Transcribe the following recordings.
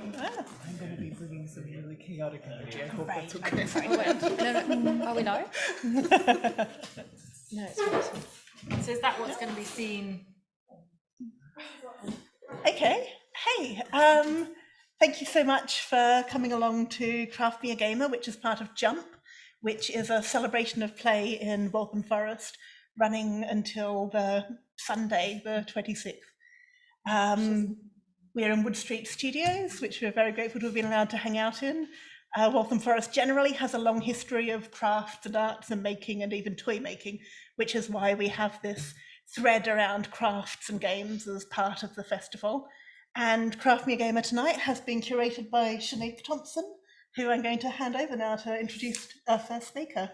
I'm going to be bringing some really chaotic energy. I hope that's okay. No. Are we live? No, it's fine. So is that what's going to be seen? Okay. Hey, thank you so much for coming along to Craft Me a Gamer, which is part of Jump, which is a celebration of play in Waltham Forest, running until the Sunday, the 26th. We're in Wood Street Studios, which we're very grateful to have been allowed to hang out in. Waltham Forest generally has a long history of crafts and arts and making and even toy making, which is why we have this thread around crafts and games as part of the festival. And Craft Me a Gamer tonight has been curated by Shanique Thompson, who I'm going to hand over now to introduce our first speaker.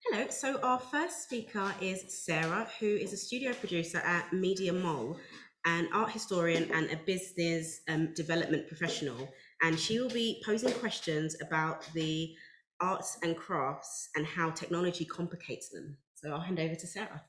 Hello, so our first speaker is Sarah, who is a studio producer at Media Mall, an art historian and a business development professional. And she will be posing questions about the arts and crafts and how technology complicates them. So I'll hand over to Sarah.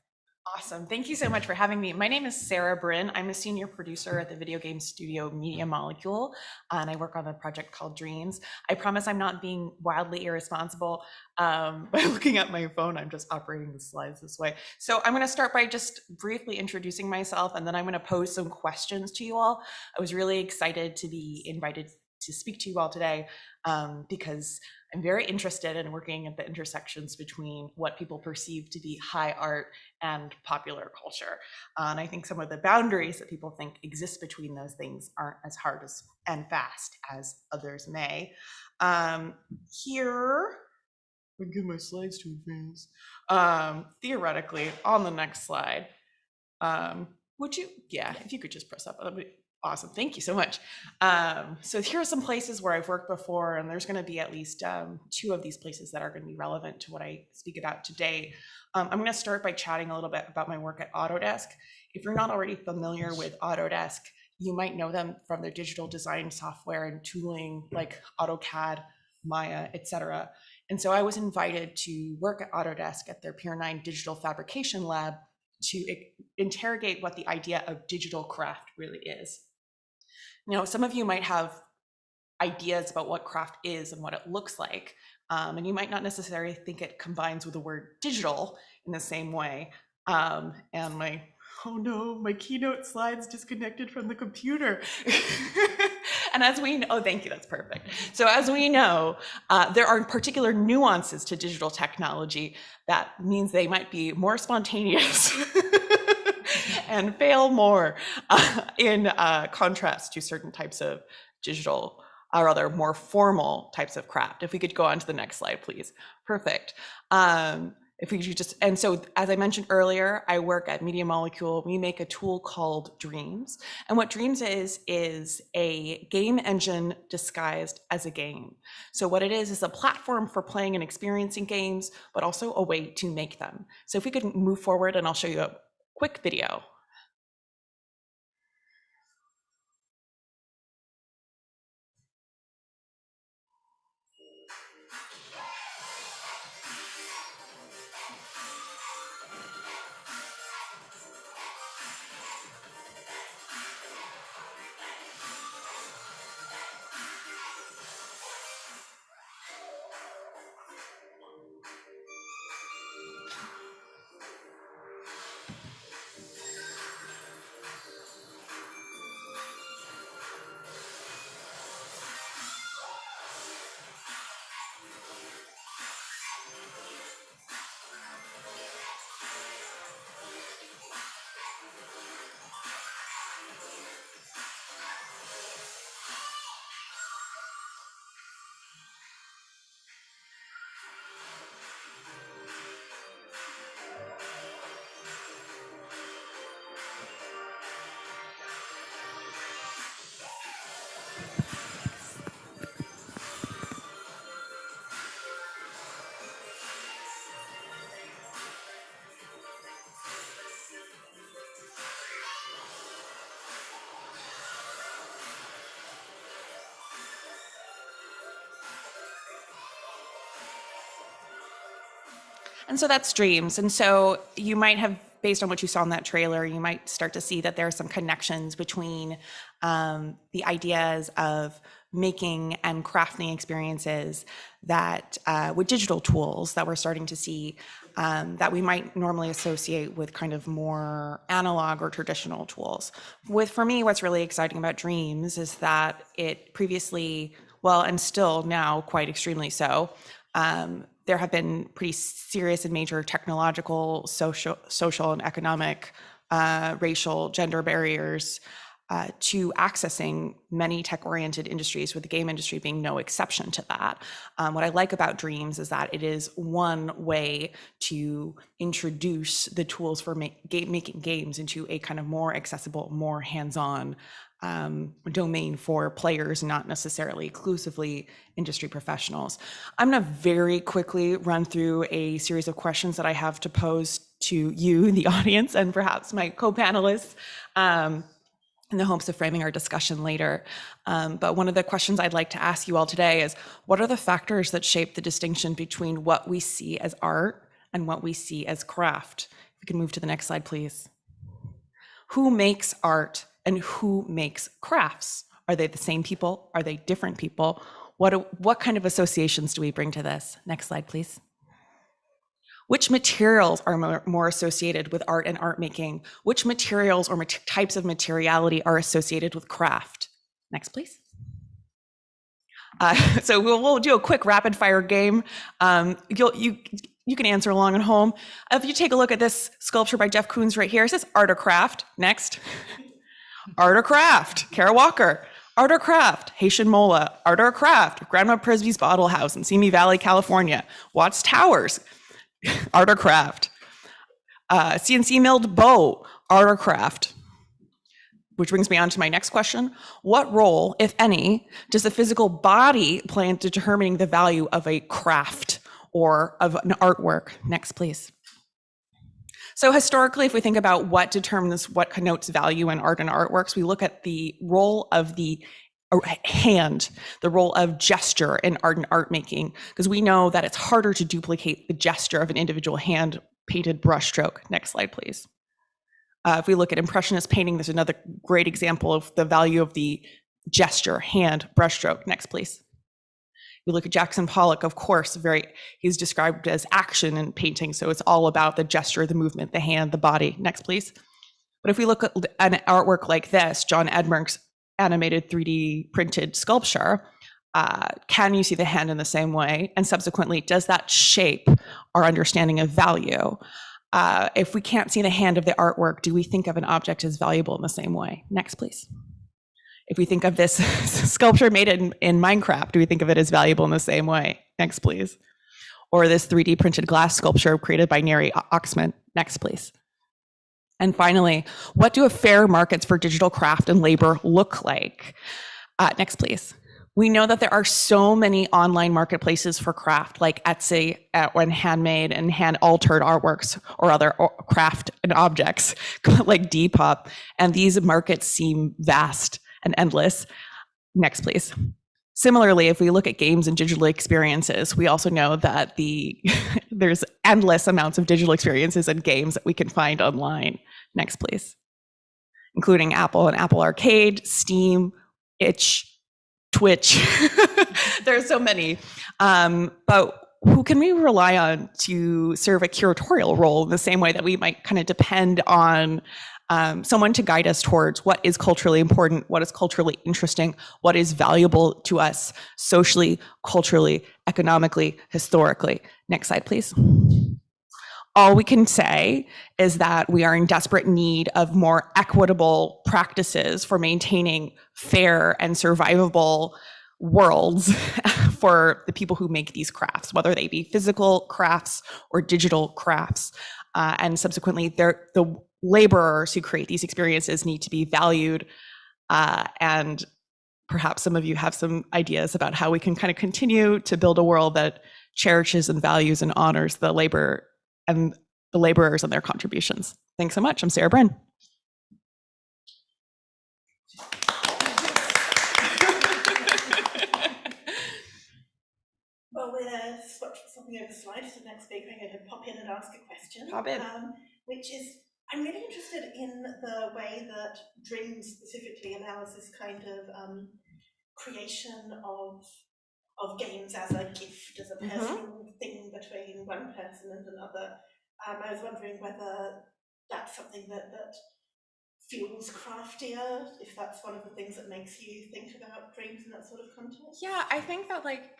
Awesome. Thank you so much for having me. My name is Sarah Brin. I'm a senior producer at the video game studio Media Molecule, and I work on a project called Dreams. I promise I'm not being wildly irresponsible by looking at my phone. I'm just operating the slides this way. So I'm going to start by just briefly introducing myself, and then I'm going to pose some questions to you all. I was really excited to be invited to speak to you all today because I'm very interested in working at the intersections between what people perceive to be high art and popular culture. And I think some of the boundaries that people think exist between those things aren't as hard and fast as others may. Here, I can get my slides to advance. Theoretically, on the next slide, would you, if you could just press up, that'd be awesome. Thank you so much. So here are some places where I've worked before, and there's going to be at least 2 of these places that are going to be relevant to what I speak about today. I'm going to start by chatting a little bit about my work at Autodesk. If you're not already familiar with Autodesk, you might know them from their digital design software and tooling like AutoCAD, Maya, etc. And so I was invited to work at Autodesk at their Pier 9 digital fabrication lab to interrogate what the idea of digital craft really is. You know, some of you might have ideas about what craft is and what it looks like, and you might not necessarily think it combines with the word digital in the same way. And oh no, my keynote slides disconnected from the computer. And as we know, oh, thank you, that's perfect. So as we know, there are particular nuances to digital technology that means they might be more spontaneous and fail more in contrast to certain types of digital, or other more formal types of craft. If we could go on to the next slide, please. Perfect. If we could just, and so as I mentioned earlier, I work at Media Molecule. We make a tool called Dreams. And what Dreams is a game engine disguised as a game. So what it is a platform for playing and experiencing games, but also a way to make them. So if we could move forward, and I'll show you a quick video. And so that's Dreams. And so you might have based on what you saw in that trailer, you might start to see that there are some connections between the ideas of making and crafting experiences that with digital tools that we're starting to see that we might normally associate with kind of more analog or traditional tools. For me, what's really exciting about Dreams is that it previously, well, and still now quite extremely so, there have been pretty serious and major technological, social and economic, racial, gender barriers to accessing many tech-oriented industries, with the game industry being no exception to that. What I like about Dreams is that it is one way to introduce the tools for making games into a kind of more accessible, more hands-on domain for players, not necessarily exclusively industry professionals. I'm going to very quickly run through a series of questions that I have to pose to you, the audience, and perhaps my co-panelists, in the hopes of framing our discussion later. But one of the questions I'd like to ask you all today is, what are the factors that shape the distinction between what we see as art and what we see as craft? If we can move to the next slide, please. Who makes art and who makes crafts? Are they the same people? Are they different people? What kind of associations do we bring to this? Next slide, please. Which materials are more associated with art and art making? Which materials or types of materiality are associated with craft? Next, please. So we'll do a quick rapid fire game. You can answer along at home. If you take a look at this sculpture by Jeff Koons right here, it says art or craft. Next. Art or craft, Kara Walker. Art or craft, Haitian Mola. Art or craft, Grandma Prisby's Bottle House in Simi Valley, California. Watts Towers, art or craft. CNC milled bow, art or craft. Which brings me on to my next question. What role, if any, does the physical body play in determining the value of a craft or of an artwork? Next, please. So historically, if we think about what determines what connotes value in art and artworks, we look at the role of the hand, the role of gesture in art and art making, because we know that it's harder to duplicate the gesture of an individual hand painted brushstroke. Next slide, please. If we look at Impressionist painting, there's another great example of the value of the gesture, hand, brushstroke. Next, please. We look at Jackson Pollock, of course, he's described as action in painting, so it's all about the gesture, the movement, the hand, the body. Next, please. But if we look at an artwork like this, John Edmerk's animated 3D printed sculpture, can you see the hand in the same way? And subsequently, does that shape our understanding of value? If we can't see the hand of the artwork, do we think of an object as valuable in the same way? Next, please. If we think of this sculpture made in Minecraft, do we think of it as valuable in the same way? Next, please. Or this 3D printed glass sculpture created by Neri Oxman. Next, please. And finally, what do fair markets for digital craft and labor look like? Next, please. We know that there are so many online marketplaces for craft, like Etsy, when handmade and hand-altered artworks or other craft and objects, like Depop, and these markets seem vast and endless. Next, please. Similarly, if we look at games and digital experiences, we also know that there's endless amounts of digital experiences and games that we can find online. Next, please. Including Apple and Apple Arcade, Steam, Itch, Twitch. There are so many. But who can we rely on to serve a curatorial role in the same way that we might kind of depend on someone to guide us towards what is culturally important, what is culturally interesting, what is valuable to us socially, culturally, economically, historically. Next slide, please. All we can say is that we are in desperate need of more equitable practices for maintaining fair and survivable worlds for the people who make these crafts, whether they be physical crafts or digital crafts. And subsequently, the laborers who create these experiences need to be valued. And perhaps some of you have some ideas about how we can kind of continue to build a world that cherishes and values and honors the labor and the laborers and their contributions. Thanks so much. I'm Sarah Brin. Well, we're swapping over slides to the next speaker. I'm going to pop in and ask a question. Pop in. Which is, I'm really interested in the way that dreams specifically allows this kind of creation of games as a gift, as a personal thing between one person and another. I was wondering whether that's something that feels craftier, if that's one of the things that makes you think about dreams in that sort of context. Yeah, I think that like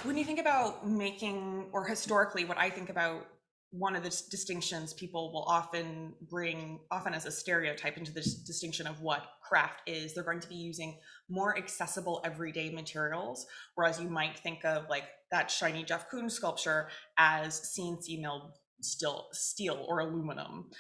when you think about making, or historically, what I think about, one of the distinctions people will often bring, often as a stereotype, into this distinction of what craft is, they're going to be using more accessible everyday materials, whereas you might think of like that shiny Jeff Koons sculpture as CNC milled steel or aluminum.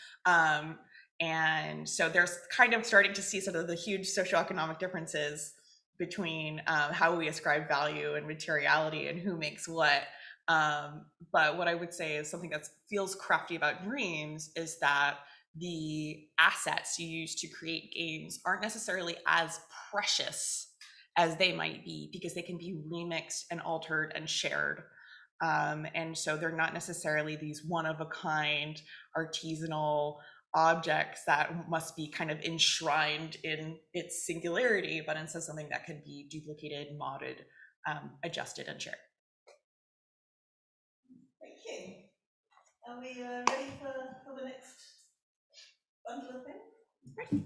And so there's kind of starting to see sort of the huge socioeconomic differences between how we ascribe value and materiality and who makes what. But what I would say is something that feels crafty about dreams is that the assets you use to create games aren't necessarily as precious as they might be, because they can be remixed and altered and shared. And so they're not necessarily these one-of-a-kind artisanal objects that must be kind of enshrined in its singularity, but instead something that can be duplicated, modded, adjusted, and shared. Thank you. Are we ready for the next bundle of things?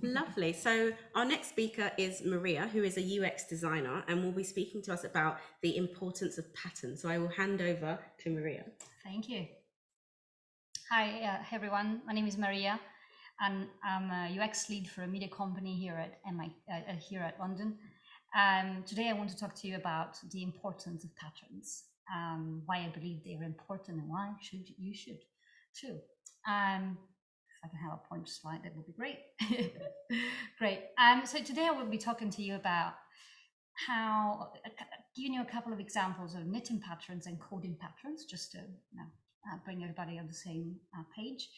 Lovely. So our next speaker is Maria, who is a UX designer, and will be speaking to us about the importance of patterns. So I will hand over to Maria. Thank you. Hi, everyone. My name is Maria, and I'm a UX lead for a media company here at London. Today, I want to talk to you about the importance of patterns, why I believe they are important, and why you should too. If I can have a pointer slide, that would be great. Great. So today I will be talking to you about how, giving you a couple of examples of knitting patterns and coding patterns, just to bring everybody on the same page.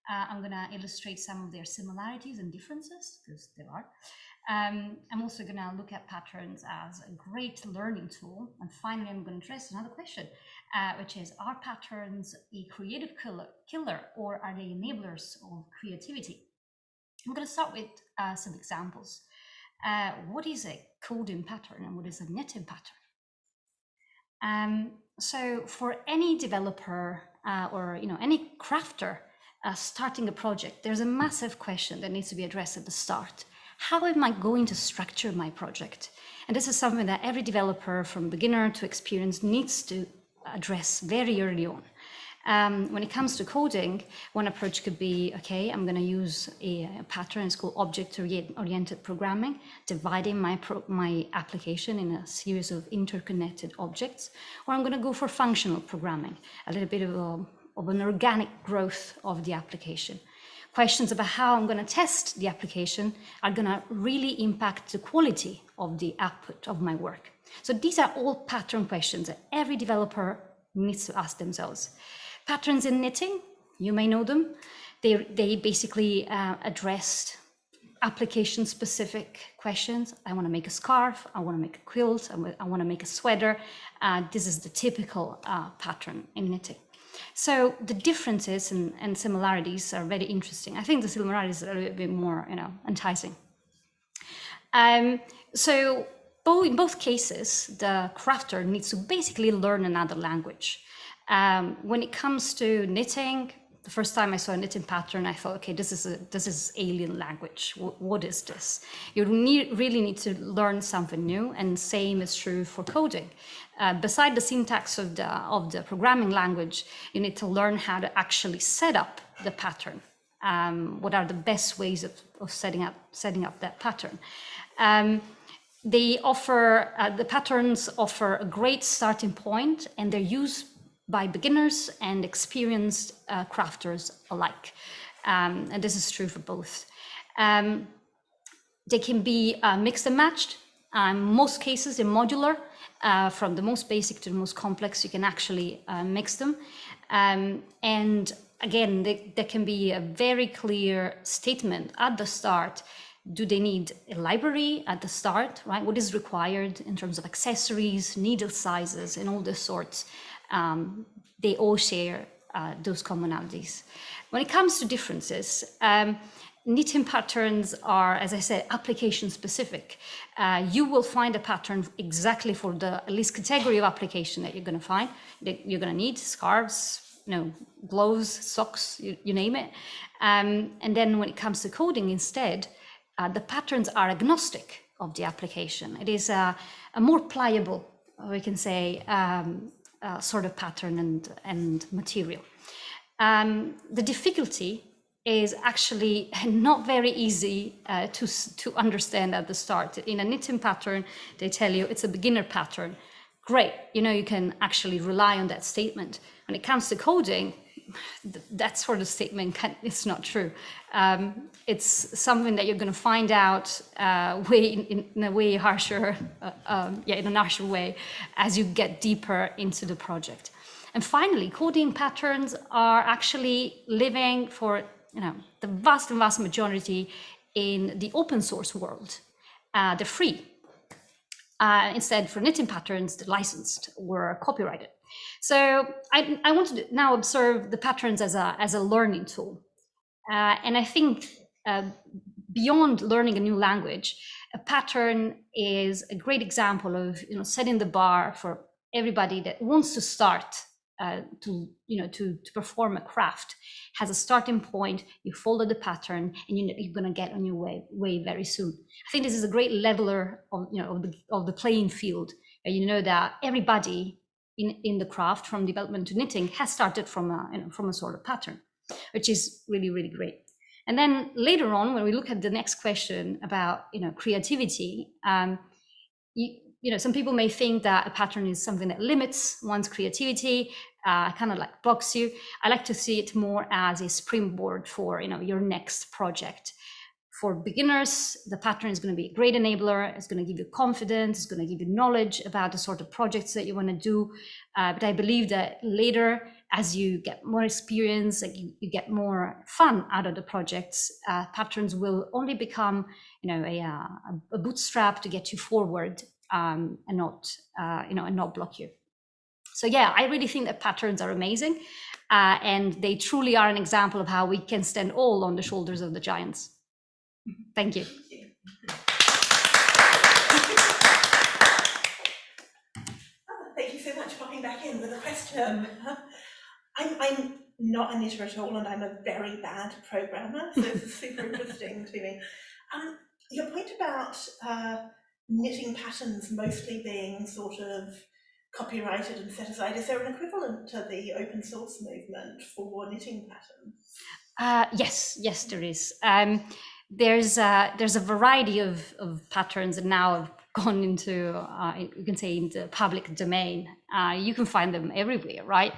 I'm going to illustrate some of their similarities and differences, because there are. I'm also going to look at patterns as a great learning tool. And finally, I'm going to address another question, which is, are patterns a creative killer, or are they enablers of creativity? I'm going to start with some examples. What is a coding pattern and what is a knitting pattern? So for any developer or any crafter starting a project, there's a massive question that needs to be addressed at the start. How am I going to structure my project? And this is something that every developer, from beginner to experienced, needs to address very early on. When it comes to coding, one approach could be, okay, I'm going to use a pattern. It's called object-oriented programming, dividing my application in a series of interconnected objects. Or I'm going to go for functional programming, a little bit of an organic growth of the application. Questions about how I'm going to test the application are going to really impact the quality of the output of my work. So these are all pattern questions that every developer needs to ask themselves. Patterns in knitting, you may know them. They basically addressed application-specific questions. I want to make a scarf. I want to make a quilt. I want to make a sweater. This is the typical pattern in knitting. So the differences and similarities are very interesting. I think the similarities are a little bit more, enticing. So in both cases, the crafter needs to basically learn another language. When it comes to knitting, the first time I saw a knitting pattern, I thought, okay, this is alien language. What is this? You really need to learn something new, and same is true for coding. Beside the syntax of the programming language, you need to learn how to actually set up the pattern. What are the best ways of setting up that pattern? The patterns offer a great starting point, and they're used by beginners and experienced crafters alike. And this is true for both. They can be mixed and matched. Most cases, they're modular. From the most basic to the most complex, you can actually mix them. And again, there can be a very clear statement at the start. Do they need a library at the start, right? What is required in terms of accessories, needle sizes, and all this sorts? They all share those commonalities. When it comes to differences, knitting patterns are, as I said, application specific. You will find a pattern exactly for the at least category of application that you're going to find. That you're going to need scarves, gloves, socks, you name it. And then when it comes to coding instead, the patterns are agnostic of the application. It is a more pliable, we can say, sort of pattern and material. The difficulty is actually not very easy to understand at the start. In a knitting pattern, they tell you it's a beginner pattern. Great, you can actually rely on that statement. When it comes to coding, that sort of statement it's not true. It's something that you're going to find out in a way harsher, in a harsher way as you get deeper into the project. And finally, coding patterns are actually living for the vast majority in the open source world. They're free. Instead, for knitting patterns, they're licensed or copyrighted. So I want to now observe the patterns as a learning tool. And I think beyond learning a new language, a pattern is a great example of setting the bar for everybody that wants to start to perform a craft. Has a starting point, you follow the pattern, and you're going to get on your way very soon. I think this is a great leveler of the playing field. That everybody in the craft, from development to knitting, has started from a sort of pattern, which is really, really great. And then later on, when we look at the next question about creativity, some people may think that a pattern is something that limits one's creativity, kind of like blocks you. I like to see it more as a springboard for your next project. For beginners, the pattern is going to be a great enabler. It's going to give you confidence. It's going to give you knowledge about the sort of projects that you want to do. But I believe that later, as you get more experience, you get more fun out of the projects, patterns will only become, a bootstrap to get you forward, and not block you. So yeah, I really think that patterns are amazing, and they truly are an example of how we can stand all on the shoulders of the giants. Thank you. Thank you so much for popping back in with a question. I'm not a knitter at all, and I'm a very bad programmer, so this is super interesting to me. Your point about knitting patterns mostly being sort of copyrighted and set aside, is there an equivalent to the open source movement for knitting patterns? Yes, there is. There's a variety of patterns that now have gone into, you can say, into public domain. You can find them everywhere, right?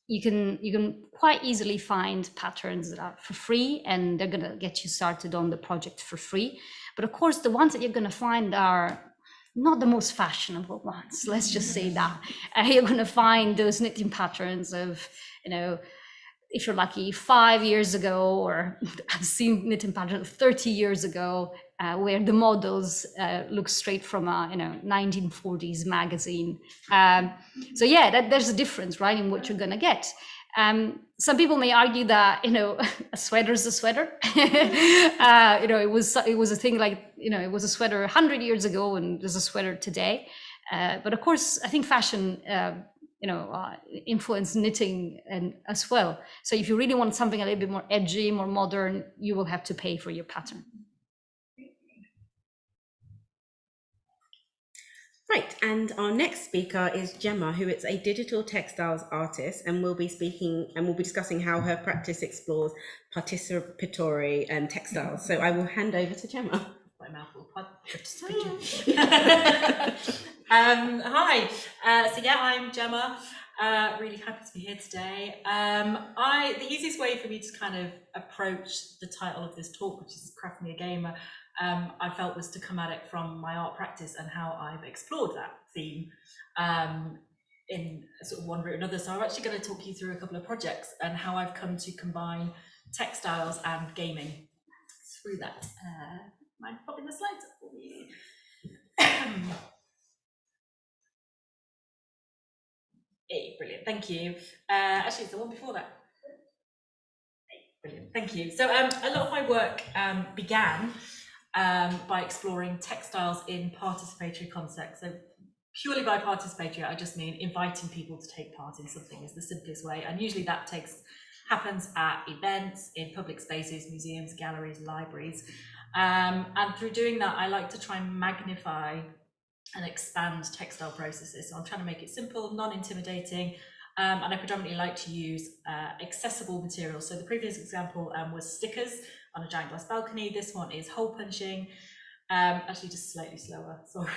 You can quite easily find patterns that are for free, and they're going to get you started on the project for free. But of course, the ones that you're going to find are not the most fashionable ones. Let's just say that. You're going to find those knitting patterns of, if you're lucky, 5 years ago, or I've seen knitting patterns 30 years ago, where the models look straight from a 1940s magazine. So yeah, there's a difference, right, in what you're gonna get. Some people may argue that a sweater is a sweater. It was a thing like it was a sweater 100 years ago, and there's a sweater today. But of course, I think fashion influence knitting and as well. So if you really want something a little bit more edgy, more modern, you will have to pay for your pattern. Right, and our next speaker is Gemma, who is a digital textiles artist, and we'll be discussing how her practice explores participatory textiles. So I will hand over to Gemma. My mouthful. Hi. So yeah, I'm Gemma. Really happy to be here today. The easiest way for me to kind of approach the title of this talk, which is Craft Me a Gamer, I felt was to come at it from my art practice and how I've explored that theme in sort of one route or another. So I'm actually going to talk you through a couple of projects and how I've come to combine textiles and gaming through that. Mind popping the slides up for me? Hey, brilliant, thank you. Actually, it's the one before that. Brilliant, thank you. So a lot of my work began by exploring textiles in participatory contexts. So purely by participatory, I just mean inviting people to take part in something is the simplest way. And usually that happens at events, in public spaces, museums, galleries, libraries. And through doing that, I like to try and magnify and expand textile processes. So I'm trying to make it simple, non-intimidating, and I predominantly like to use accessible materials. So the previous example was stickers on a giant glass balcony. This one is hole punching, actually just slightly slower, sorry.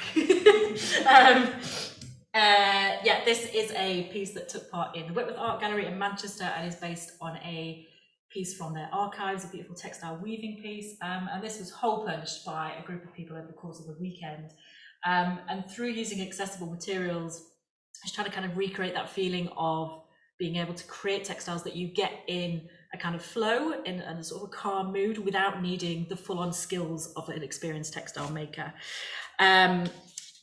Yeah, this is a piece that took part in the Whitworth Art Gallery in Manchester and is based on a piece from their archives, a beautiful textile weaving piece. And this was hole punched by a group of people over the course of a weekend. And through using accessible materials, I was trying to kind of recreate that feeling of being able to create textiles that you get in a kind of flow, in a sort of a calm mood, without needing the full-on skills of an experienced textile maker.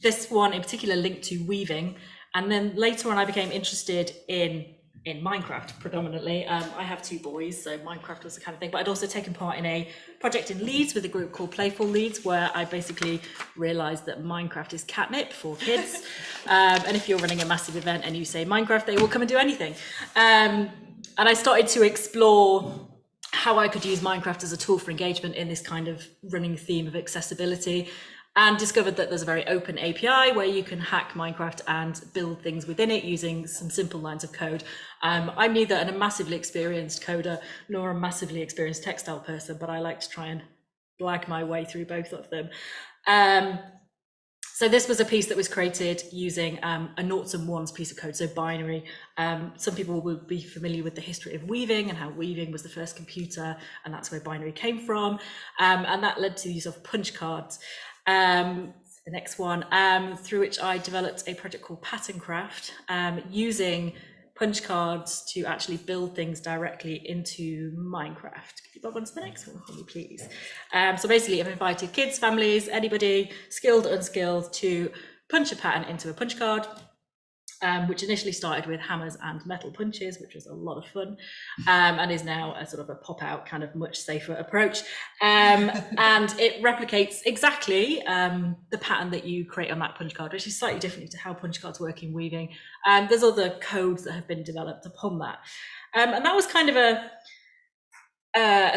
This one in particular linked to weaving, and then later on I became interested in Minecraft predominantly. I have two boys, so Minecraft was the kind of thing, but I'd also taken part in a project in Leeds with a group called Playful Leeds, where I basically realised that Minecraft is catnip for kids. And if you're running a massive event and you say Minecraft, they will come and do anything. And I started to explore how I could use Minecraft as a tool for engagement in this kind of running theme of accessibility, and discovered that there's a very open API where you can hack Minecraft and build things within it using some simple lines of code. I'm neither a massively experienced coder nor a massively experienced textile person, but I like to try and blag my way through both of them. So this was a piece that was created using a noughts and ones piece of code, so binary. Some people will be familiar with the history of weaving and how weaving was the first computer, and that's where binary came from. And that led to the use of punch cards. The next one, through which I developed a project called Pattern Craft, using punch cards to actually build things directly into Minecraft. Could you bob on to the next one for me, please? So basically I've invited kids, families, anybody, skilled, unskilled, to punch a pattern into a punch card, which initially started with hammers and metal punches, which was a lot of fun, and is now a sort of a pop-out kind of much safer approach. And it replicates exactly the pattern that you create on that punch card, which is slightly different to how punch cards work in weaving. There's other codes that have been developed upon that. And that was kind of a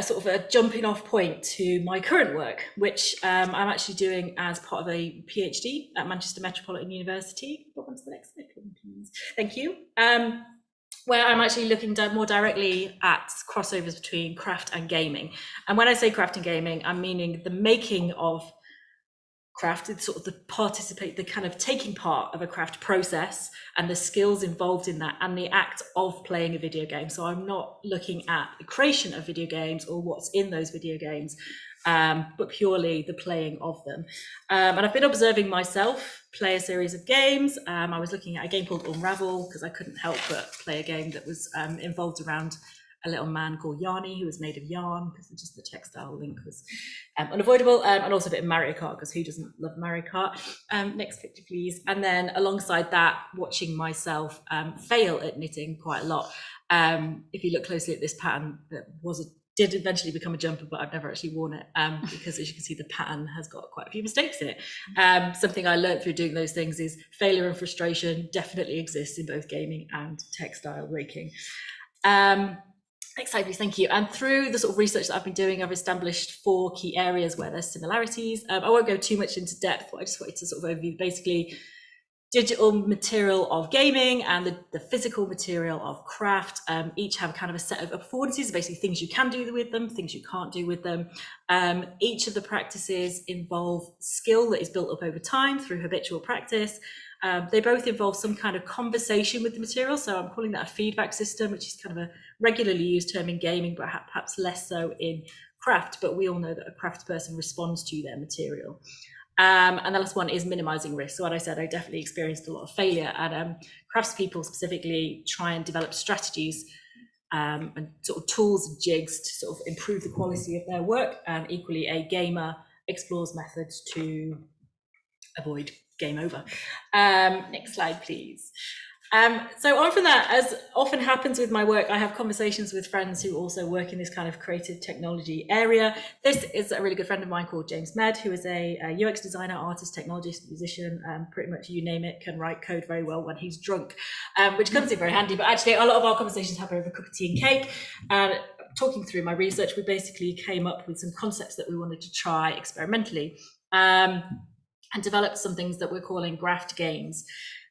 sort of a jumping off point to my current work, which I'm actually doing as part of a PhD at Manchester Metropolitan University. Go on to the next slide, please. Thank you. Where I'm actually looking more directly at crossovers between craft and gaming. And when I say craft and gaming, I'm meaning the making of craft, sort of the kind of taking part of a craft process and the skills involved in that, and the act of playing a video game. So I'm not looking at the creation of video games or what's in those video games, but purely the playing of them. And I've been observing myself play a series of games. I was looking at a game called Unravel because I couldn't help but play a game that was involved around a little man called Yarny, who was made of yarn, because just the textile link was unavoidable, and also a bit of Mario Kart, because who doesn't love Mario Kart? Next picture, please. And then alongside that, watching myself fail at knitting quite a lot. If you look closely at this pattern, that did eventually become a jumper, but I've never actually worn it, because as you can see, the pattern has got quite a few mistakes in it. Something I learned through doing those things is failure and frustration definitely exists in both gaming and textile making. Next slide, please. Thank you. And through the sort of research that I've been doing, I've established 4 key areas where there's similarities. I won't go too much into depth, but I just wanted to sort of overview basically digital material of gaming and the physical material of craft. Each have kind of a set of affordances, basically things you can do with them, things you can't do with them. Each of the practices involve skill that is built up over time through habitual practice. They both involve some kind of conversation with the material. So I'm calling that a feedback system, which is kind of a regularly used term in gaming, but perhaps less so in craft. But we all know that a craft person responds to their material. And the last one is minimizing risk. So what I said, I definitely experienced a lot of failure, and craftspeople specifically try and develop strategies and sort of tools and jigs to sort of improve the quality of their work. And equally, a gamer explores methods to avoid game over. Next slide, please. So on from that, as often happens with my work, I have conversations with friends who also work in this kind of creative technology area. This is a really good friend of mine called James Med, who is a UX designer, artist, technologist, musician, pretty much you name it, can write code very well when he's drunk, which comes in very handy. But actually, a lot of our conversations happen over a cup of tea and cake. Talking through my research, we basically came up with some concepts that we wanted to try experimentally, and developed some things that we're calling graphed games.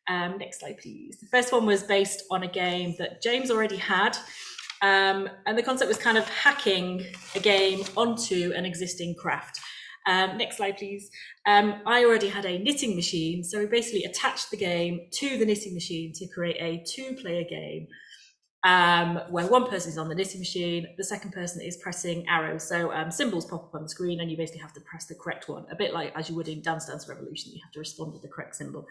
Next slide, please. The first one was based on a game that James already had. And the concept was kind of hacking a game onto an existing craft. Next slide, please. I already had a knitting machine. So we basically attached the game to the knitting machine to create a 2-player game, where one person is on the knitting machine, the second person is pressing arrows. So symbols pop up on the screen and you basically have to press the correct one, a bit like as you would in Dance Dance Revolution, you have to respond to the correct symbol.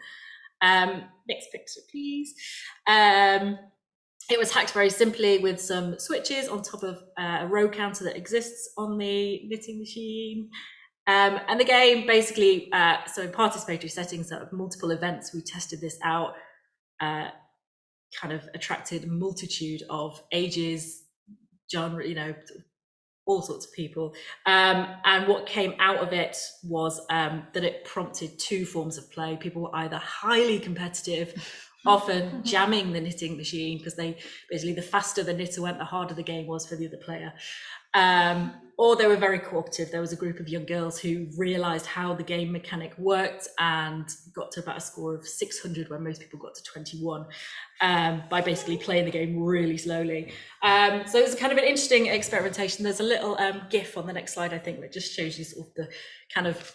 Next picture, please. It was hacked very simply with some switches on top of a row counter that exists on the knitting machine. And the game basically, so in participatory settings of multiple events, we tested this out, kind of attracted a multitude of ages, genre, you know, all sorts of people. And what came out of it was that it prompted 2 forms of play. People were either highly competitive, often jamming the knitting machine, because they basically, the faster the knitter went, the harder the game was for the other player. Or they were very cooperative. There was a group of young girls who realized how the game mechanic worked and got to about a score of 600 when most people got to 21, by basically playing the game really slowly. So it was kind of an interesting experimentation. There's a little GIF on the next slide, I think, that just shows you sort of the kind of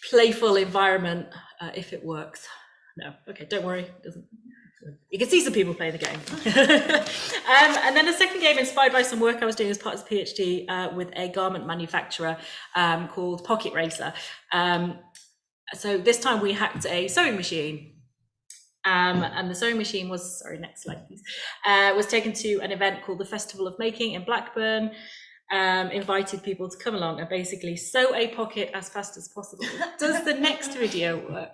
playful environment, if it works. No, okay, don't worry, it doesn't. You can see some people playing the game. And then a second game inspired by some work I was doing as part of the PhD with a garment manufacturer called Pocket Racer. So this time we hacked a sewing machine. And the sewing machine was, sorry, next slide please, was taken to an event called the Festival of Making in Blackburn. Invited people to come along and basically sew a pocket as fast as possible. Does the next video work?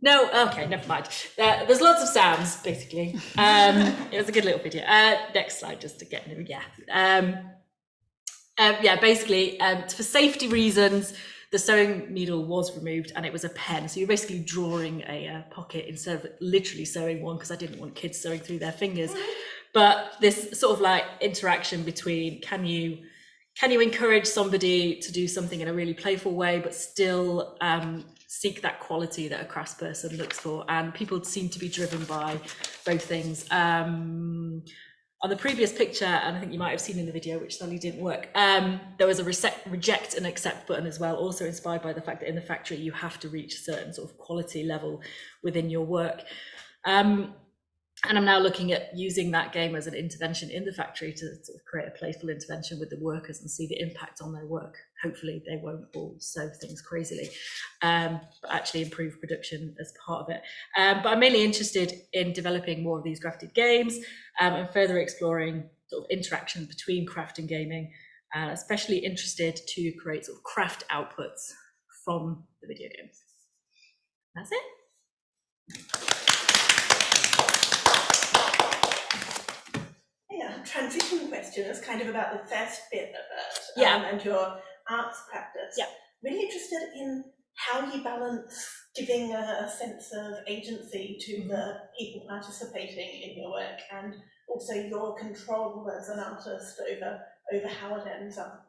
No, okay, never mind. There's lots of sounds, basically. It was a good little video. Next slide, just to get in, yeah. Basically, for safety reasons, the sewing needle was removed and it was a pen. So you're basically drawing a pocket instead of literally sewing one, because I didn't want kids sewing through their fingers. But this sort of like interaction between, can you encourage somebody to do something in a really playful way, but still seek that quality that a craftsperson looks for? And people seem to be driven by both things. On the previous picture, and I think you might have seen in the video, which sadly didn't work, there was a reject and accept button as well, also inspired by the fact that in the factory you have to reach a certain sort of quality level within your work. And I'm now looking at using that game as an intervention in the factory to sort of create a playful intervention with the workers and see the impact on their work. Hopefully they won't all sew things crazily, but actually improve production as part of it. But I'm mainly interested in developing more of these grafted games, and further exploring sort of interaction between craft and gaming, and especially interested to create sort of craft outputs from the video games. That's it. Transition question is kind of about the first bit of it, Yeah. And your arts practice. Yeah. Really interested in how you balance giving a sense of agency to the people participating in your work, and also your control as an artist over how it ends up.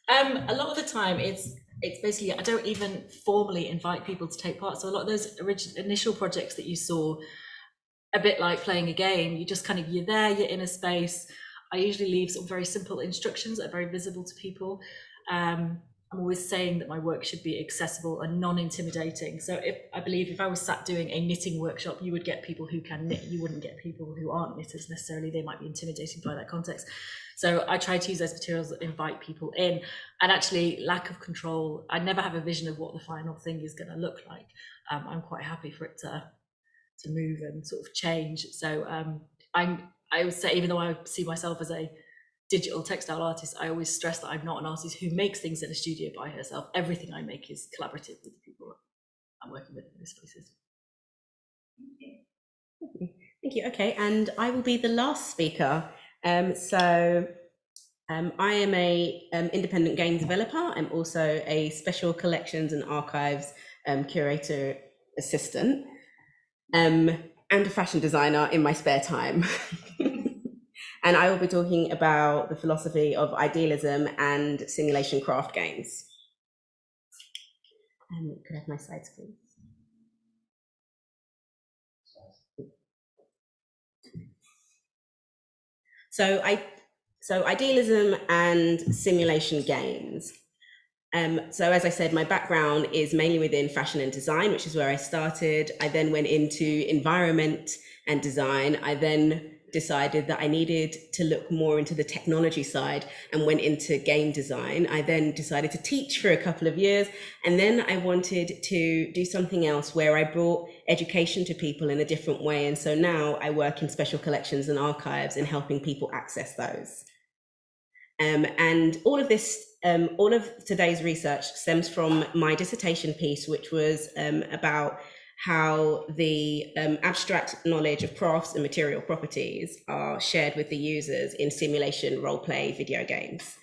A lot of the time it's basically, I don't even formally invite people to take part. So a lot of those initial projects that you saw, a bit like playing a game, you just kind of, you're there, you're in a space. I usually leave some very simple instructions that are very visible to people. I'm always saying that my work should be accessible and non-intimidating. So I believe if I was sat doing a knitting workshop, you would get people who can knit. You wouldn't get people who aren't knitters necessarily. They might be intimidated by that context. So I try to use those materials that invite people in. And actually, lack of control, I never have a vision of what the final thing is going to look like. I'm quite happy for it to move and sort of change. So I would say, even though I see myself as a digital textile artist, I always stress that I'm not an artist who makes things in a studio by herself. Everything I make is collaborative with the people working with those spaces. Thank you. Okay, and I will be the last speaker. I am a independent game developer. I'm also a special collections and archives curator assistant, and a fashion designer in my spare time. And I will be talking about the philosophy of idealism and simulation craft games. Could I have my slides, please? So idealism and simulation games. So as I said, my background is mainly within fashion and design, which is where I started. I then went into environment and design. I then decided that I needed to look more into the technology side and went into game design. I then decided to teach for a couple of years, and then I wanted to do something else where I brought education to people in a different way. And so now I work in special collections and archives and helping people access those. And all of this, all of today's research stems from my dissertation piece, which was about how the abstract knowledge of crafts and material properties are shared with the users in simulation role-play video games.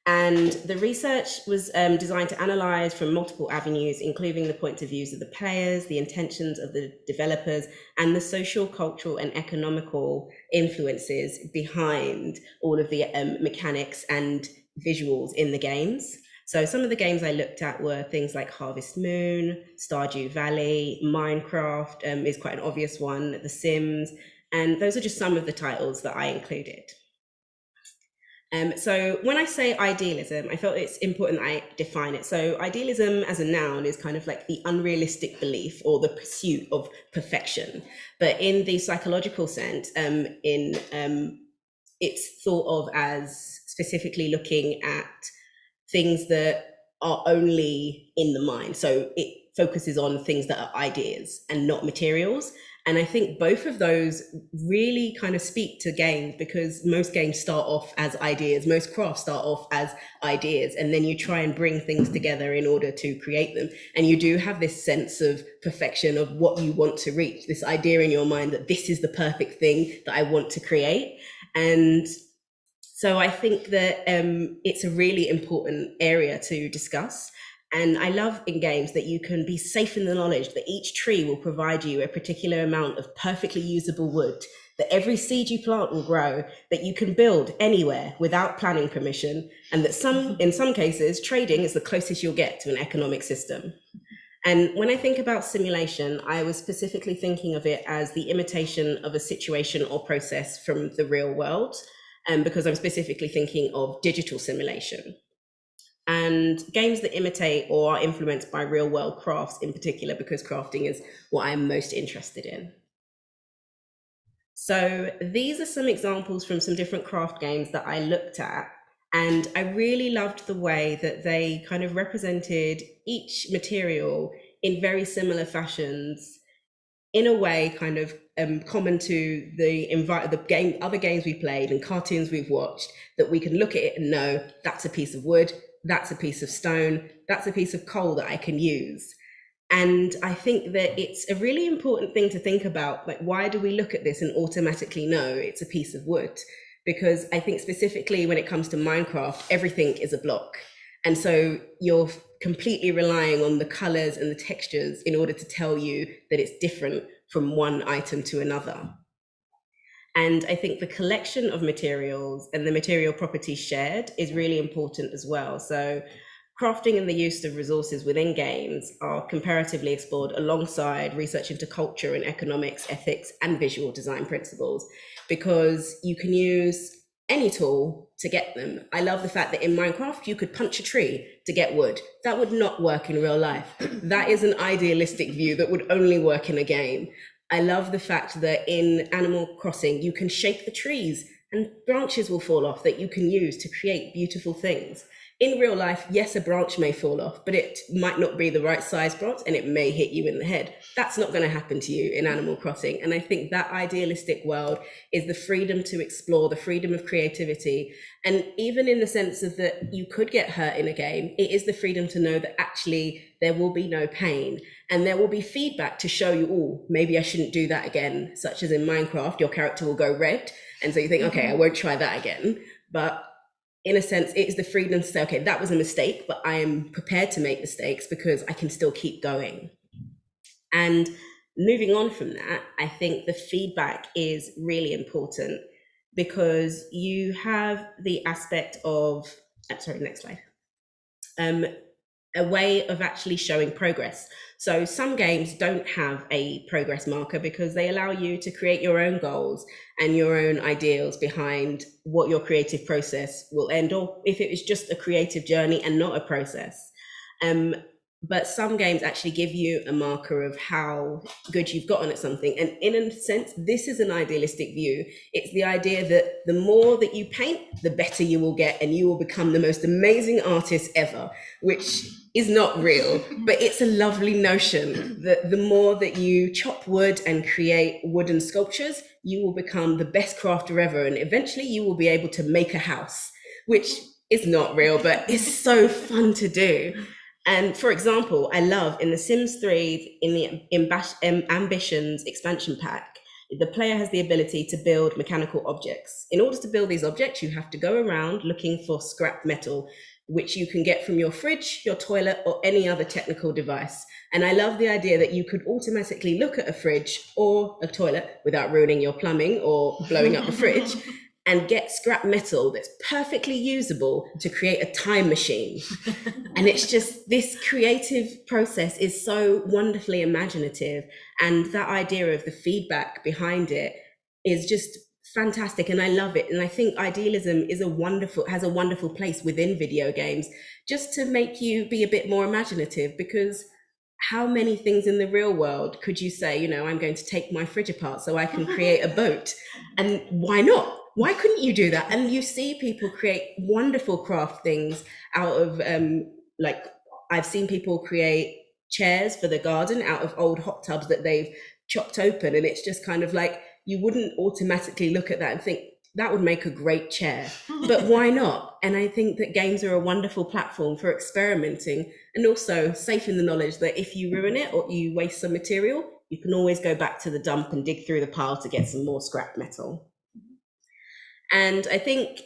And the research was designed to analyze from multiple avenues, including the points of views of the players, the intentions of the developers, and the social, cultural, and economical influences behind all of the mechanics and visuals in the games. So some of the games I looked at were things like Harvest Moon, Stardew Valley, Minecraft is quite an obvious one, The Sims, and those are just some of the titles that I included. So when I say idealism, I felt it's important that I define it. So idealism as a noun is kind of like the unrealistic belief or the pursuit of perfection. But in the psychological sense, it's thought of as specifically looking at things that are only in the mind. So it focuses on things that are ideas and not materials. And I think both of those really kind of speak to games, because most games start off as ideas, most crafts start off as ideas, and then you try and bring things together in order to create them. And you do have this sense of perfection of what you want to reach, this idea in your mind that this is the perfect thing that I want to create. And so I think that it's a really important area to discuss. And I love in games that you can be safe in the knowledge that each tree will provide you a particular amount of perfectly usable wood, that every seed you plant will grow, that you can build anywhere without planning permission, and that in some cases, trading is the closest you'll get to an economic system. And when I think about simulation, I was specifically thinking of it as the imitation of a situation or process from the real world, because I'm specifically thinking of digital simulation. And games that imitate or are influenced by real world crafts in particular, because crafting is what I'm most interested in. So these are some examples from some different craft games that I looked at, and I really loved the way that they kind of represented each material in very similar fashions, in a way kind of common to the other games we played and cartoons we've watched, that we can look at it and know that's a piece of wood, that's a piece of stone, that's a piece of coal that I can use. And I think that it's a really important thing to think about, like, why do we look at this and automatically know it's a piece of wood? Because I think specifically when it comes to Minecraft, everything is a block. And so you're completely relying on the colors and the textures in order to tell you that it's different from one item to another. And I think the collection of materials and the material properties shared is really important as well. So crafting and the use of resources within games are comparatively explored alongside research into culture and economics, ethics, and visual design principles, because you can use any tool to get them. I love the fact that in Minecraft, you could punch a tree to get wood. That would not work in real life. That is an idealistic view that would only work in a game. I love the fact that in Animal Crossing, you can shake the trees and branches will fall off that you can use to create beautiful things. in real life, yes, a branch may fall off, but it might not be the right size branch and it may hit you in the head. That's not going to happen to you in Animal Crossing. And I think that idealistic world is the freedom to explore, the freedom of creativity. And even in the sense of that you could get hurt in a game, it is the freedom to know that actually there will be no pain and there will be feedback to show you, oh, maybe I shouldn't do that again. Such as in Minecraft, your character will go red. And so you think, okay, I won't try that again. But in a sense, it is the freedom to say, okay, that was a mistake, but I am prepared to make mistakes because I can still keep going. And moving on from that, I think the feedback is really important because you have the aspect of, sorry, next slide. A way of actually showing progress. So some games don't have a progress marker because they allow you to create your own goals and your own ideals behind what your creative process will end, or if it is just a creative journey and not a process. But some games actually give you a marker of how good you've gotten at something. And in a sense, this is an idealistic view. It's the idea that the more that you paint, the better you will get, and you will become the most amazing artist ever, which is not real, but it's a lovely notion that the more that you chop wood and create wooden sculptures, you will become the best crafter ever. And eventually you will be able to make a house, which is not real, but it's so fun to do. And for example, I love in The Sims 3, in the Ambitions expansion pack, the player has the ability to build mechanical objects. In order to build these objects, you have to go around looking for scrap metal, which you can get from your fridge, your toilet, or any other technical device. And I love the idea that you could automatically look at a fridge or a toilet without ruining your plumbing or blowing up the fridge, and get scrap metal that's perfectly usable to create a time machine. And it's just, this creative process is so wonderfully imaginative. And that idea of the feedback behind it is just fantastic. And I love it. And I think idealism is has a wonderful place within video games, just to make you be a bit more imaginative, because how many things in the real world could you say, you know, I'm going to take my fridge apart so I can create a boat? And why not? Why couldn't you do that? And you see people create wonderful craft things out of, like, I've seen people create chairs for the garden out of old hot tubs that they've chopped open. And it's just kind of like, you wouldn't automatically look at that and think, that would make a great chair, but why not? And I think that games are a wonderful platform for experimenting, and also safe in the knowledge that if you ruin it or you waste some material, you can always go back to the dump and dig through the pile to get some more scrap metal. And I think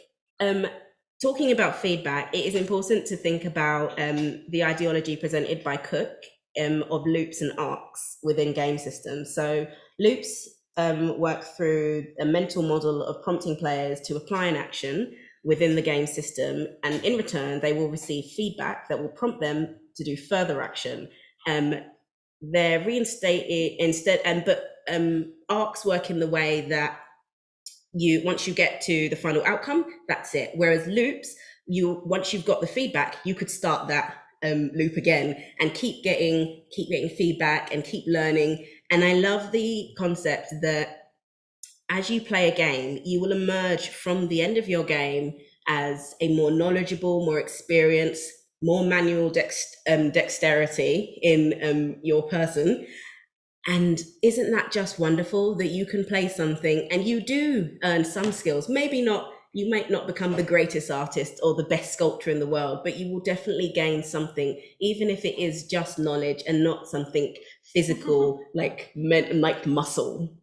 talking about feedback, it is important to think about the ideology presented by Cook of loops and arcs within game systems. So loops work through a mental model of prompting players to apply an action within the game system, and in return they will receive feedback that will prompt them to do further action. They're reinstated instead, but arcs work in the way that once you get to the final outcome, that's it. Whereas loops, once you've got the feedback, you could start that loop again and keep getting feedback and keep learning. And I love the concept that as you play a game, you will emerge from the end of your game as a more knowledgeable, more experienced, more manual dexterity in your person. And isn't that just wonderful that you can play something and you do earn some skills? Maybe not, you might not become the greatest artist or the best sculptor in the world, but you will definitely gain something, even if it is just knowledge and not something physical, like muscle.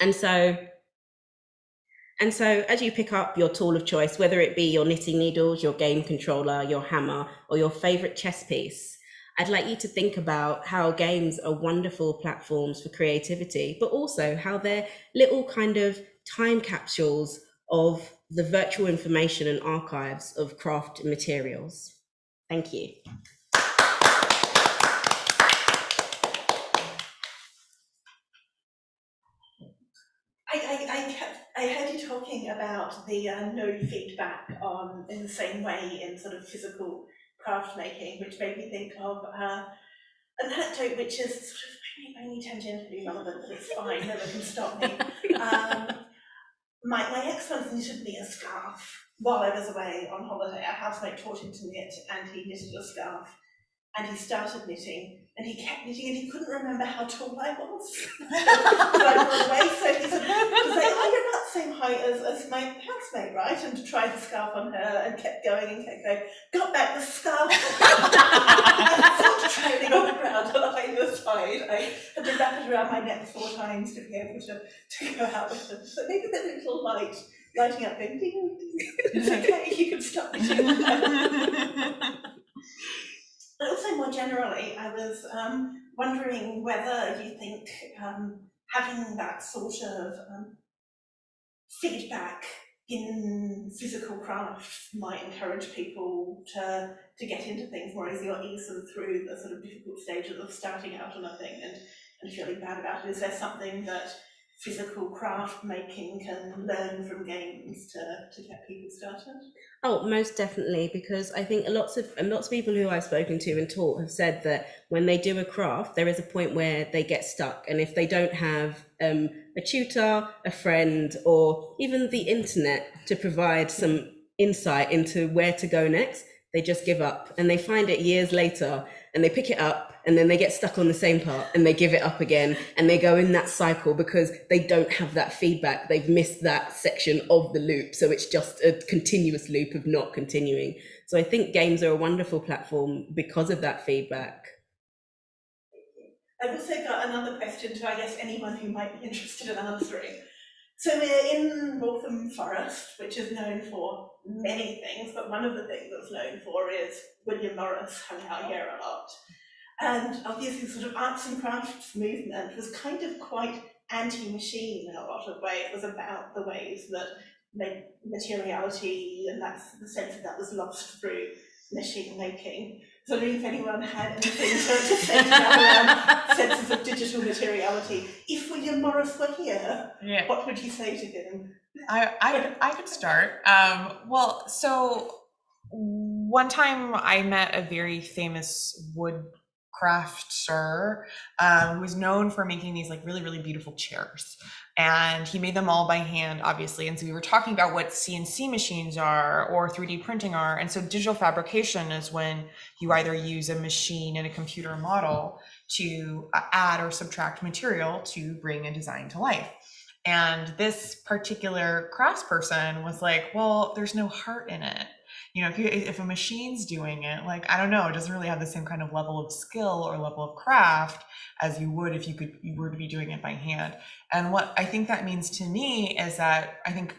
And so as you pick up your tool of choice, whether it be your knitting needles, your game controller, your hammer, or your favorite chess piece, I'd like you to think about how games are wonderful platforms for creativity, but also how they're little kind of time capsules of the virtual information and archives of craft materials. Thank you. I heard you talking about the no feedback in the same way in sort of physical craft making, which made me think of an anecdote which is sort of only tangentially relevant, but it's fine, no one can stop me. My ex once knitted me a scarf, while I was away on holiday, our housemate taught him to knit, and he knitted a scarf. And he started knitting, and he kept knitting, and he couldn't remember how tall I was. So I was away, so he said, "Oh, you're about the same height as my housemate, right?" And tried the scarf on her, and kept going and kept going. Got back the scarf, and sort of trailing on the ground on either side. I had to wrap it around my neck 4 times to be able to go out with it. So maybe that little light lighting up, going, ding, ding. It's okay, you can stop knitting. But also more generally, I was wondering whether you think having that sort of feedback in physical crafts might encourage people to get into things more easily, or ease them through the sort of difficult stages of starting out on a thing and feeling bad about it. Is there something that physical craft making can learn from games to get people started? Oh, most definitely, because I think lots of people who I've spoken to and taught have said that when they do a craft, there is a point where they get stuck, and if they don't have a tutor, a friend, or even the internet to provide some insight into where to go next, they just give up, and they find it years later, and they pick it up, and then they get stuck on the same part, and they give it up again, and they go in that cycle because they don't have that feedback. They've missed that section of the loop, so it's just a continuous loop of not continuing. So I think games are a wonderful platform because of that feedback. I've also got another question to, I guess, anyone who might be interested in answering. So we're in Waltham Forest, which is known for many things, but one of the things it's known for is William Morris hung out here a lot. And obviously the sort of arts and crafts movement was kind of quite anti-machine in a lot of ways. It was about the ways that materiality, and that's the sense that was lost through machine making. So I don't know if anyone had anything to say around senses of digital materiality. If William Morris were here, what would you say to him? I could start. Well, so one time I met a very famous wood crafter who was known for making these like really, really beautiful chairs. And he made them all by hand, obviously. And so we were talking about what CNC machines are or 3D printing are. And so digital fabrication is when you either use a machine and a computer model to add or subtract material to bring a design to life. And this particular craftsperson was like, well, there's no heart in it. You know, if a machine's doing it, like, I don't know, it doesn't really have the same kind of level of skill or level of craft as you would if you were to be doing it by hand. And what I think that means to me is that I think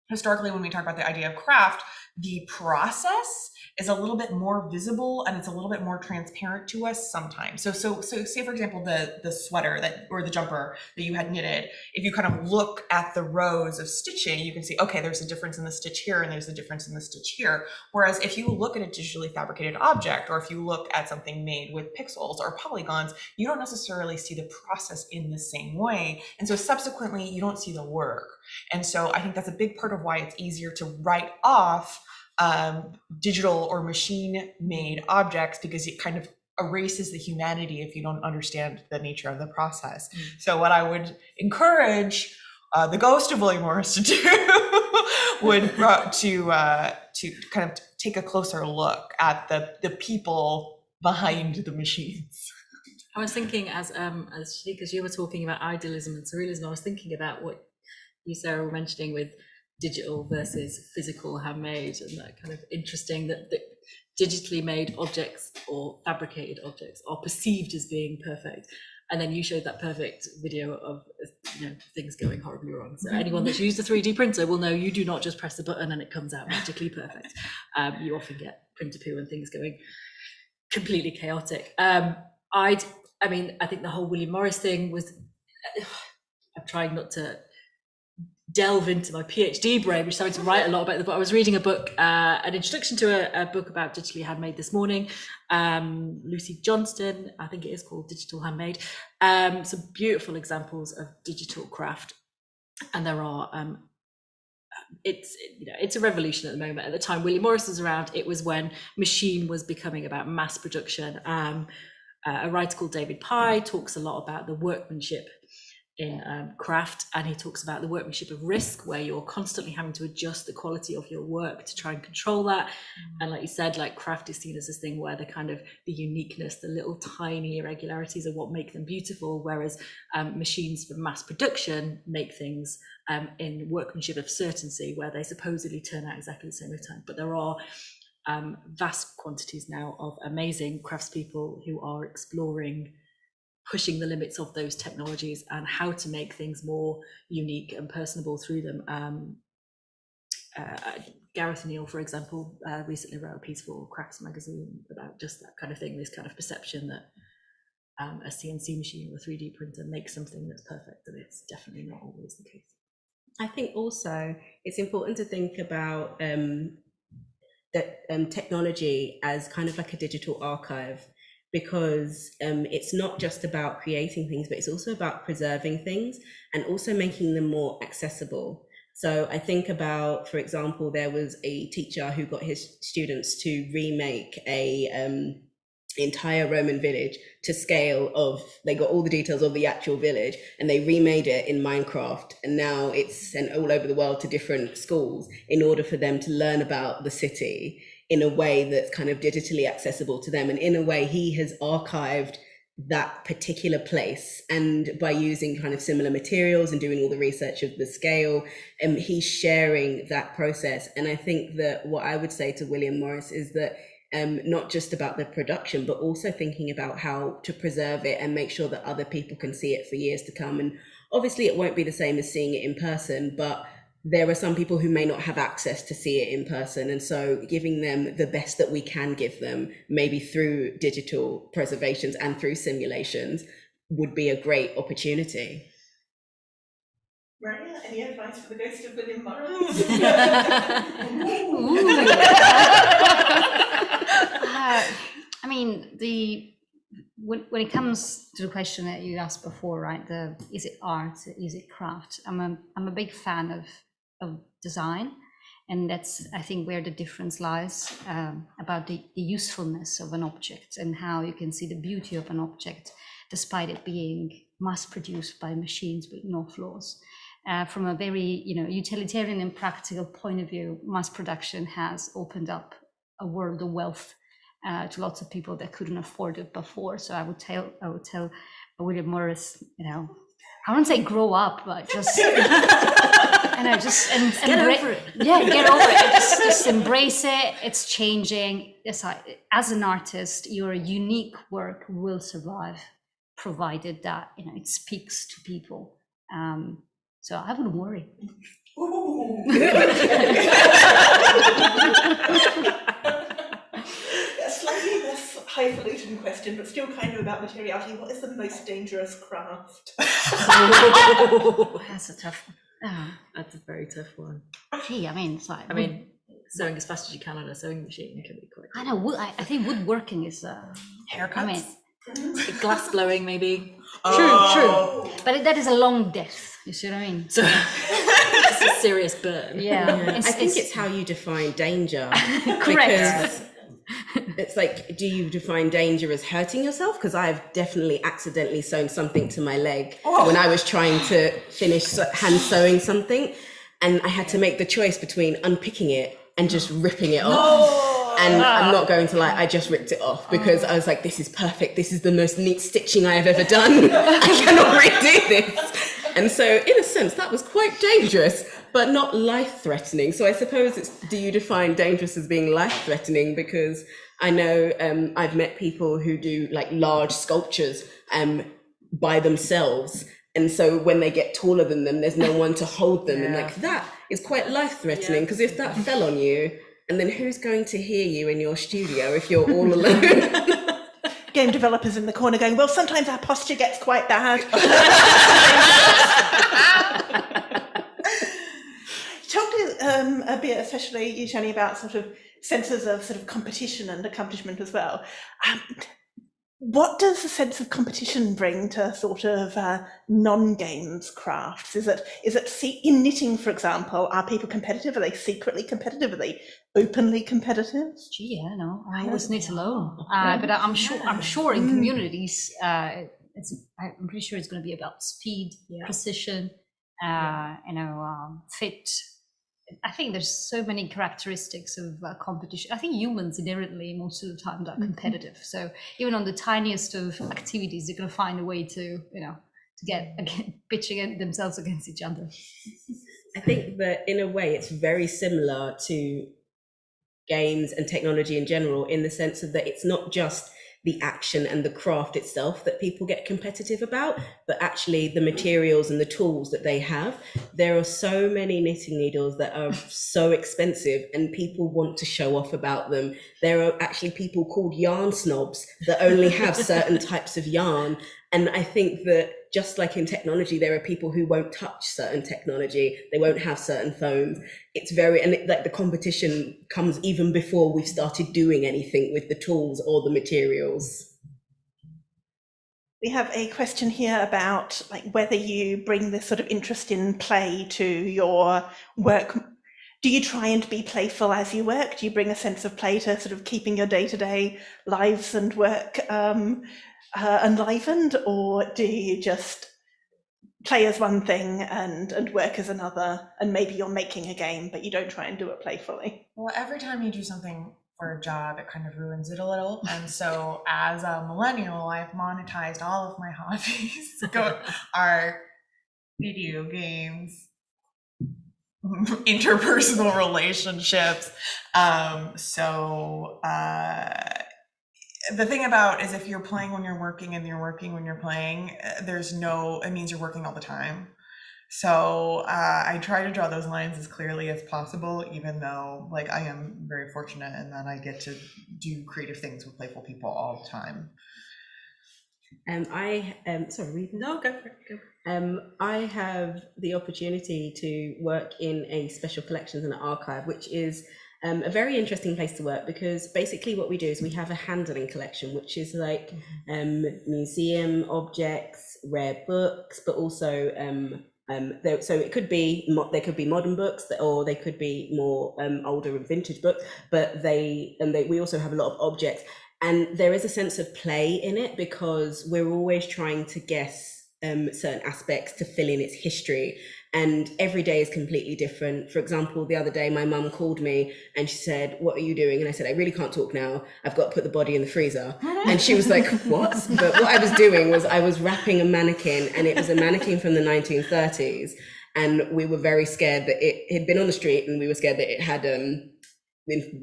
historically when we talk about the idea of craft, the process is a little bit more visible and it's a little bit more transparent to us sometimes. So say for example, the sweater or the jumper that you had knitted, if you kind of look at the rows of stitching, you can see, okay, there's a difference in the stitch here and there's a difference in the stitch here. Whereas if you look at a digitally fabricated object, or if you look at something made with pixels or polygons, you don't necessarily see the process in the same way. And so subsequently, you don't see the work. And so I think that's a big part of why it's easier to write off digital or machine-made objects, because it kind of erases the humanity if you don't understand the nature of the process. So what I would encourage the ghost of William Morris to do would to kind of take a closer look at the people behind the machines. I was thinking as Shanique, as you were talking about idealism and surrealism, I was thinking about what you, Sarah, were mentioning with digital versus physical handmade, and that kind of interesting that digitally made objects or fabricated objects are perceived as being perfect. And then you showed that perfect video of, you know, things going horribly wrong. So anyone that's used a 3D printer will know you do not just press the button and it comes out magically perfect. You often get printer poo and things going completely chaotic. I think the whole William Morris thing was, I'm trying not to delve into my PhD brain, which is having to write a lot about it, but I was reading a book, an introduction to a book about digitally handmade this morning. Lucy Johnston, I think it is called Digital Handmade. Some beautiful examples of digital craft. And there are, it's a revolution at the moment. At the time William Morris was around, it was when machine was becoming about mass production. A writer called David Pye talks a lot about the workmanship craft, and he talks about the workmanship of risk, where you're constantly having to adjust the quality of your work to try and control that. And like you said, like craft is seen as this thing where the uniqueness, the little tiny irregularities are what make them beautiful, whereas machines for mass production make things in workmanship of certainty, where they supposedly turn out exactly the same every time. But there are vast quantities now of amazing craftspeople who are exploring, pushing the limits of those technologies and how to make things more unique and personable through them. Gareth Neal, for example, recently wrote a piece for Crafts magazine about just that kind of thing, this kind of perception that a CNC machine or a 3D printer makes something that's perfect, and it's definitely not always the case. I think also it's important to think about technology as kind of like a digital archive, because it's not just about creating things, but it's also about preserving things and also making them more accessible. So I think about, for example, there was a teacher who got his students to remake a entire Roman village to scale of, they got all the details of the actual village and they remade it in Minecraft, and now it's sent all over the world to different schools in order for them to learn about the city in a way that's kind of digitally accessible to them. And in a way, he has archived that particular place, and by using kind of similar materials and doing all the research of the scale, he's sharing that process. And I think that what I would say to William Morris is that not just about the production, but also thinking about how to preserve it and make sure that other people can see it for years to come. And obviously it won't be the same as seeing it in person, but there are some people who may not have access to see it in person. And so giving them the best that we can give them, maybe through digital preservations and through simulations, would be a great opportunity. Maria, any advice for the ghost of William Morris? I mean, when it comes to the question that you asked before, right? Is it art? Is it craft? I'm a big fan of design, and that's, I think, where the difference lies, about the usefulness of an object and how you can see the beauty of an object despite it being mass produced by machines with no flaws. From a very utilitarian and practical point of view, mass production has opened up a world of wealth to lots of people that couldn't afford it before. So I would tell William Morris, I wouldn't say grow up, but just just get over it. Yeah, get over it. Just embrace it. It's changing. As an artist, your unique work will survive, provided that it speaks to people. So I wouldn't worry. Slightly less highfalutin question, but still kind of about materiality. What is the most dangerous craft? That's a tough one. Oh. That's a very tough one. Gee, I mean, it's like, sewing as fast as you can on a sewing machine can be quite. I know. I think woodworking is haircuts. I mean, glass blowing, maybe. True. But that is a long death. You see what I mean? So it's a serious burn. Yeah. I think it's how you define danger. Correct. It's like, do you define danger as hurting yourself? Because I've definitely accidentally sewn something to my leg when I was trying to finish hand sewing something, and I had to make the choice between unpicking it and just ripping it off. And I'm not going to lie, I just ripped it off because I was like, this is perfect. This is the most neat stitching I have ever done. I cannot redo this. And so in a sense, that was quite dangerous, but not life-threatening. So I suppose do you define dangerous as being life-threatening? Because I know I've met people who do like large sculptures by themselves. And so when they get taller than them, there's no one to hold them. And like that is quite life-threatening, because if that fell on you, and then who's going to hear you in your studio if you're all alone? Game developers in the corner going, well, sometimes our posture gets quite bad. Talk to a bit, especially you, Shani, about sort of senses of sort of competition and accomplishment as well. What does the sense of competition bring to sort of non-games crafts? Is it in knitting, for example, are people competitive? Are they secretly competitive? Are they openly competitive? Gee, I don't know. I always knit alone, but I'm sure in communities I'm pretty sure it's going to be about speed, Yeah. precision, fit. I think there's so many characteristics of competition. I think humans inherently most of the time are competitive. So even on the tiniest of activities, they're going to find a way to get pitching themselves against each other. I think that in a way it's very similar to games and technology in general, in the sense of that it's not just the action and the craft itself that people get competitive about, but actually the materials and the tools that they have. There are so many knitting needles that are so expensive and people want to show off about them. There are actually people called yarn snobs that only have certain types of yarn. And I think that just like in technology, there are people who won't touch certain technology. They won't have certain phones. It's like the competition comes even before we've started doing anything with the tools or the materials. We have a question here about whether you bring this sort of interest in play to your work. Do you try and be playful as you work? Do you bring a sense of play to sort of keeping your day-to-day lives and work enlivened, or do you just play as one thing and work as another, and maybe you're making a game but you don't try and do it playfully? Well, every time you do something for a job, it kind of ruins it a little. And so as a millennial, I've monetized all of my hobbies are video games, interpersonal relationships. The thing about is if you're playing when you're working and you're working when you're playing, it means you're working all the time. So I try to draw those lines as clearly as possible, even though I am very fortunate in that I get to do creative things with playful people all the time. No, go for it. Go. I have the opportunity to work in a special collections and archive, which is a very interesting place to work, because basically what we do is we have a handling collection, which is museum objects, rare books, but also so it could be there could be modern books, or they could be more older and vintage books, but we also have a lot of objects, and there is a sense of play in it because we're always trying to guess certain aspects to fill in its history. And every day is completely different. For example, the other day, my mum called me and she said, "What are you doing?" And I said, "I really can't talk now. I've got to put the body in the freezer." And she was like, "What?" But what I was doing was I was wrapping a mannequin, and it was a mannequin from the 1930s. And we were very scared that it had been on the street, and we were scared that it had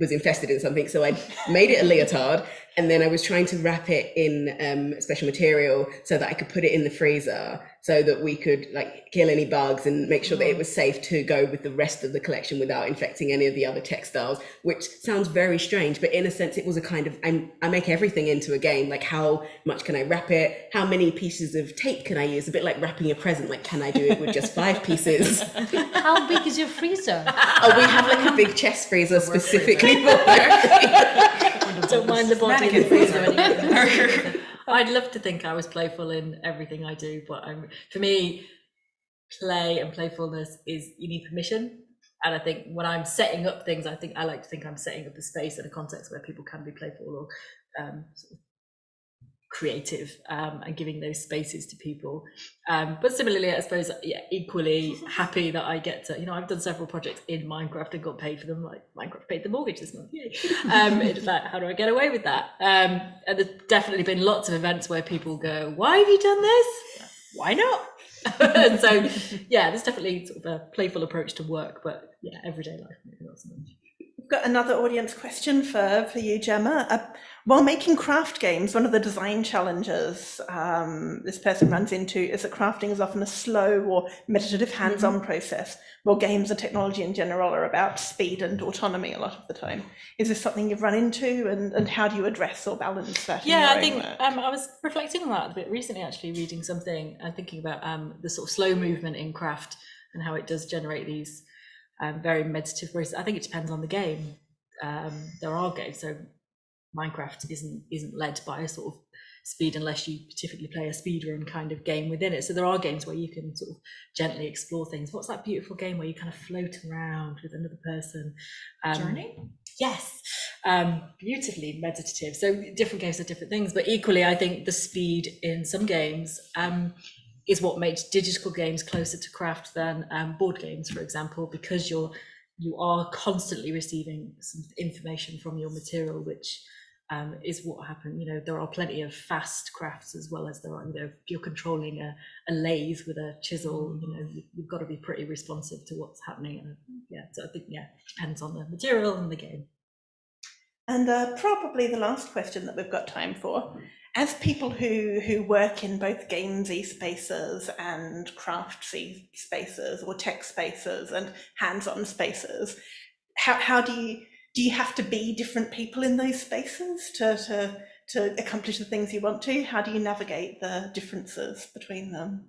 was infested in something. So I made it a leotard, and then I was trying to wrap it in special material so that I could put it in the freezer so that we could kill any bugs and make sure that it was safe to go with the rest of the collection without infecting any of the other textiles, which sounds very strange, but in a sense it was a kind of, I make everything into a game. How much can I wrap it? How many pieces of tape can I use? A bit like wrapping a present, can I do it with just 5 pieces? How big is your freezer? Oh, we have a big chest freezer specifically for that. Don't mind the body in the freezer anymore. I'd love to think I was playful in everything I do, but for me, play and playfulness is, you need permission. And I think when I'm setting up things, I like to think I'm setting up a space and a context where people can be playful or sort of creative, and giving those spaces to people. But similarly, I suppose, equally happy that I get to, I've done several projects in Minecraft and got paid for them, Minecraft paid the mortgage this month. Yay. It's how do I get away with that? And there's definitely been lots of events where people go, "Why have you done this?" Why not? So there's definitely sort of a playful approach to work, but everyday life, maybe not so much. We've got another audience question for you, Gemma. While making craft games, one of the design challenges this person runs into is that crafting is often a slow or meditative hands-on process, while games and technology in general are about speed and autonomy a lot of the time. Is this something you've run into, and how do you address or balance that in your I own think work? I was reflecting on that a bit recently, actually, reading something and thinking about the sort of slow movement in craft and how it does generate these very meditative process. I think it depends on the game. There are games, so Minecraft isn't led by a sort of speed unless you typically play a speedrun kind of game within it. So there are games where you can sort of gently explore things. What's that beautiful game where you kind of float around with another person? Journey? Yes. beautifully meditative. So different games are different things, but equally, I think the speed in some games is what makes digital games closer to craft than board games, for example, because you are constantly receiving some information from your material, which is what happened. There are plenty of fast crafts as well as there are, if you're controlling a lathe with a chisel, you've got to be pretty responsive to what's happening. And so I think, it depends on the material and the game. And probably the last question that we've got time for, as people who work in both gamesy spaces and craftsy spaces or tech spaces and hands-on spaces, how do you have to be different people in those spaces to accomplish the things you want to? How do you navigate the differences between them?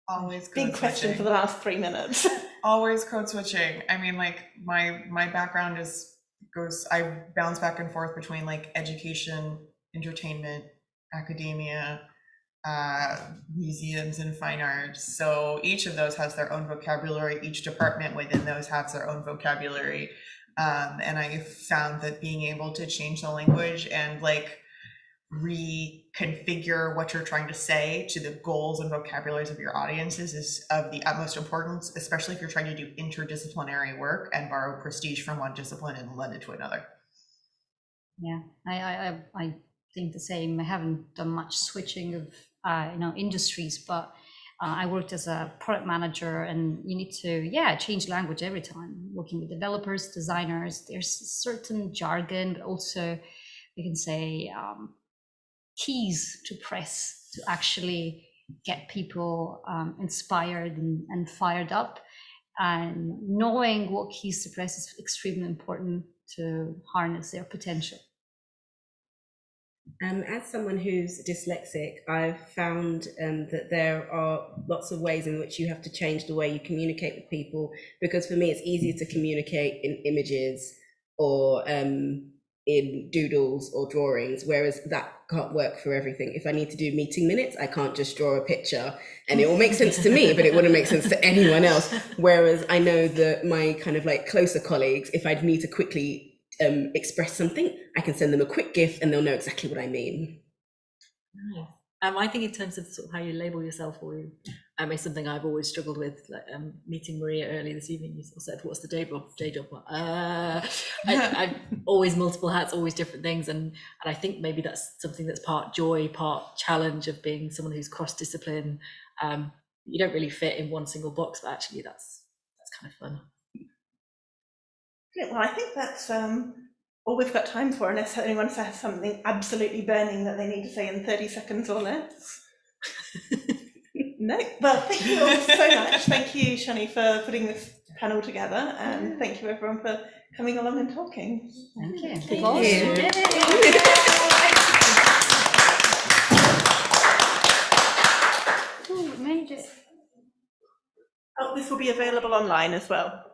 Always big question for the last 3 minutes. Always code switching. I mean, like my background I bounce back and forth between like education, entertainment, academia, museums, and fine arts. So each of those has their own vocabulary. Each department within those has their own vocabulary. And I found that being able to change the language and like reconfigure what you're trying to say to the goals and vocabularies of your audiences is of the utmost importance, especially if you're trying to do interdisciplinary work and borrow prestige from one discipline and lend it to another. Yeah, I think the same. I haven't done much switching of industries, but I worked as a product manager, and you need to change language every time. Working with developers, designers, there's certain jargon, but also we can say keys to press to actually get people inspired and fired up. And knowing what keys to press is extremely important to harness their potential. As someone who's dyslexic, I've found that there are lots of ways in which you have to change the way you communicate with people, because for me it's easier to communicate in images or in doodles or drawings, whereas that can't work for everything. If I need to do meeting minutes, I can't just draw a picture and it will make sense to me, but it wouldn't make sense to anyone else. Whereas I know that my kind of like closer colleagues, if I need to quickly express something, I can send them a quick GIF and they'll know exactly what I mean. Nice. I think in terms of sort of how you label yourself, or it's something I've always struggled with. Like meeting Maria early this evening, you sort of said, "What's the day job?" I've always multiple hats, always different things, and I think maybe that's something that's part joy, part challenge of being someone who's cross-discipline. You don't really fit in one single box, but actually that's kind of fun. Well, I think that's all we've got time for, unless anyone has something absolutely burning that they need to say in 30 seconds or less. No. Well, thank you all so much. Thank you, Shani, for putting this panel together, and thank you everyone for coming along and talking. Thank you. Thank you. Ooh, made it. Oh, this will be available online as well.